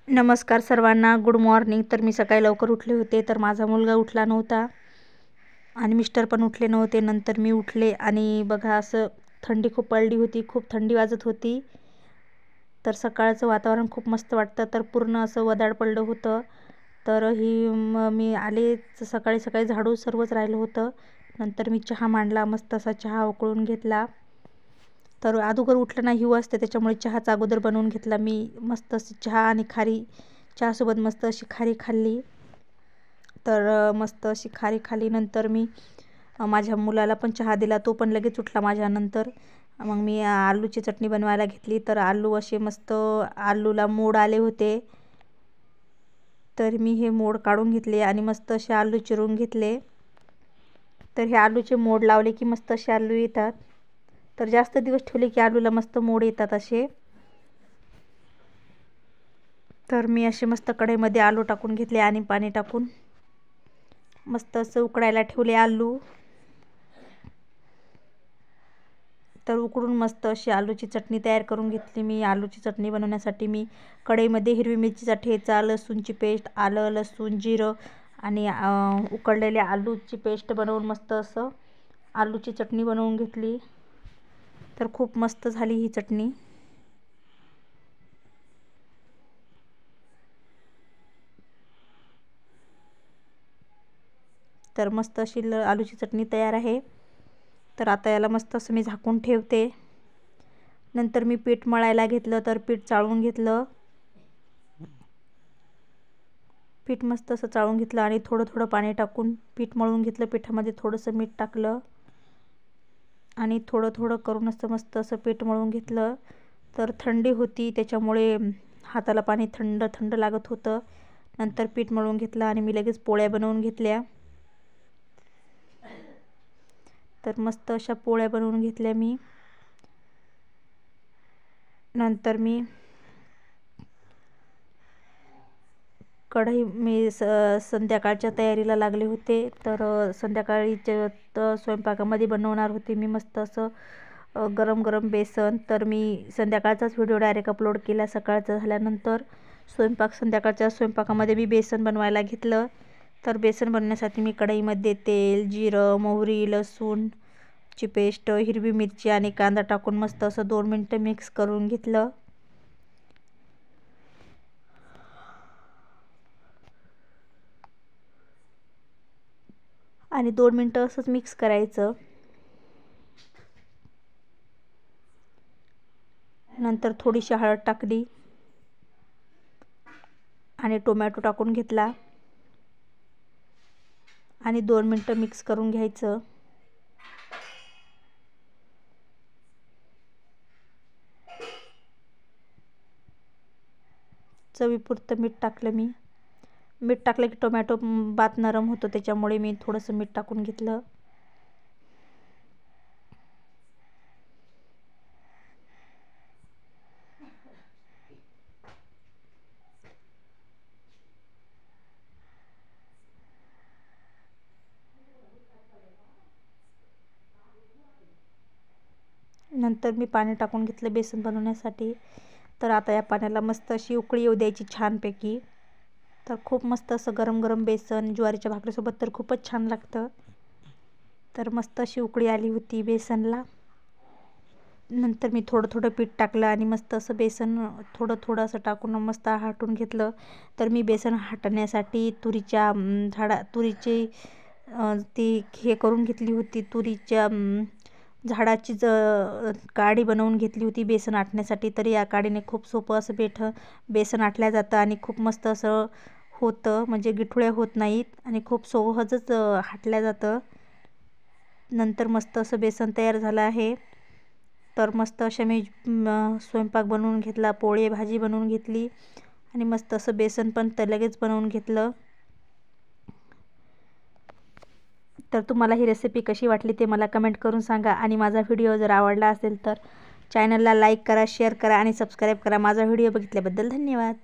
नमस्कार सर्वांना, good morning. तर मी सकाळी लवकर उठले होते, तर माझा मुलगा उठला नव्हता आणि मिस्टर पण उठले नव्हते. नंतर मी उठले आणि बघा असं थंडी खूप पडली होती, खूप थंडी वाजत होती. तर सकाळचं वातावरण खूप मस्त वाटतं, तर पूर्ण असं वदाड पडलं होतं. तर मी आले सकाळी सकाळी झाडू सर्वच राहिलं होतं. नंतर मी चहा मांडला, मस्त असा चहा उकळून घेतला. तर अगोदर उठलं ना हिव असते, त्याच्यामुळे चहाचा अगोदर बनवून घेतला मी. मस्त अशी चहा आणि खारी, चहासोबत मस्त अशी खारी खाल्ली. तर मस्त अशी खारी खाल्ली. नंतर मी माझ्या मुलाला पण चहा दिला, तो पण लगेच उठला माझ्यानंतर. मग मी आलूची चटणी बनवायला घेतली. तर आलू असे मस्त आलूला मोड आले होते, तर मी हे मोड काढून घेतले आणि मस्त असे आलू चिरून घेतले. तर हे आलूचे मोड लावले की मस्त असे आलू येतात. तर जास्त दिवस ठेवले की आलूला मस्त मोड येतात असे. तर मी असे मस्त कढईमध्ये आलू टाकून घेतले आणि पाणी टाकून मस्त असं उकडायला ठेवले आलू. तर उकडून मस्त अशी आलूची चटणी तयार करून घेतली मी. आलूची चटणी बनवण्यासाठी मी कढईमध्ये हिरवी मिरचीचा ठेचा, लसूणची पेस्ट, आलं लसूण जिरं आणि उकडलेल्या आलूची पेस्ट बनवून मस्त असं आलूची चटणी बनवून घेतली. तर खूप मस्त झाली ही चटणी. तर मस्त अशी आलूची चटणी तयार आहे. तर आता याला मस्त असं मी झाकून ठेवते. नंतर मी पीठ मळायला घेतलं, तर पीठ चाळून घेतलं. पीठ मस्त असं चाळून घेतलं आणि थोडं थोडं पाणी टाकून पीठ मळून घेतलं. पिठामध्ये थोडंसं मीठ टाकलं आणि थोडं थोडं करून असं मस्त असं पीठ मळून घेतलं. तर थंडी होती, त्याच्यामुळे हाताला पाणी थंड थंड लागत होतं. नंतर पीठ मळून घेतलं आणि मी लगेच पोळ्या बनवून घेतल्या. तर मस्त अशा पोळ्या बनवून घेतल्या मी. नंतर मी संध्याकाळच्या तयारीला लागले होते. तर संध्याकाळीच्या स्वयंपाकामध्ये बनवणार होते मी मस्त असं गरम गरम बेसन. तर मी संध्याकाळचाच व्हिडिओ डायरेक्ट अपलोड केला. सकाळचं झाल्यानंतर संध्याकाळच्या स्वयंपाकामध्ये मी बेसन बनवायला घेतलं. तर बेसन बनवण्यासाठी मी कढईमध्ये तेल, जिरं, मोहरी, लसूणची पेस्ट, हिरवी मिरची आणि कांदा टाकून मस्त असं 2 मिनटं मिक्स करून घेतलं. आणि 2 मिनटं असंच मिक्स करायचं. नंतर थोडीशी हळद टाकली आणि टोमॅटो टाकून घेतला आणि 2 मिनटं मिक्स करून घ्यायचं. चवीपुरतं मीठ टाकलं मी. मीठ टाकलं की टोमॅटो भात नरम होतो, त्याच्यामुळे मी थोडंसं मीठ टाकून घेतलं. नंतर मी पाणी टाकून घेतलं बेसन बनवण्यासाठी. तर आता या पाण्याला मस्त अशी उकळी येऊ द्यायची छानपैकी. तर खूप मस्त असं गरम गरम बेसन ज्वारीच्या भाकरीसोबत तर खूपच छान लागतं. तर मस्त अशी उकळी आली होती बेसनला. नंतर मी थोडं थोडं पीठ टाकलं आणि मस्त असं बेसन थोडं थोडं असं टाकून मस्त हाटून घेतलं. तर मी बेसन हाटण्यासाठी तुरीची ती हे करून घेतली होती. तुरीच्या झाडाची काडी बनवून घेतली होती बेसन आटण्यासाठी. तर या काडीने खूप सोपं असं बेसन आटल्या जातं आणि खूप मस्त असं होतं, म्हणजे गिठुळ्या होत नाहीत आणि खूप सहजच हाटल्या जातं. नंतर मस्त असं बेसन तयार झालं आहे. तर मस्त अशा मी स्वयंपाक बनवून घेतला, पोळी भाजी बनवून घेतली आणि मस्त असं बेसन पण लगेच बनवून घेतलं. तर तुम्हाला ही रेसिपी कशी वाटली ते मला कमेंट करून सांगा. आणि माझा व्हिडिओ जर आवडला असेल तर चॅनलला लाईक करा, शेअर करा आणि सबस्क्राईब करा. माझा व्हिडिओ बघितल्याबद्दल धन्यवाद.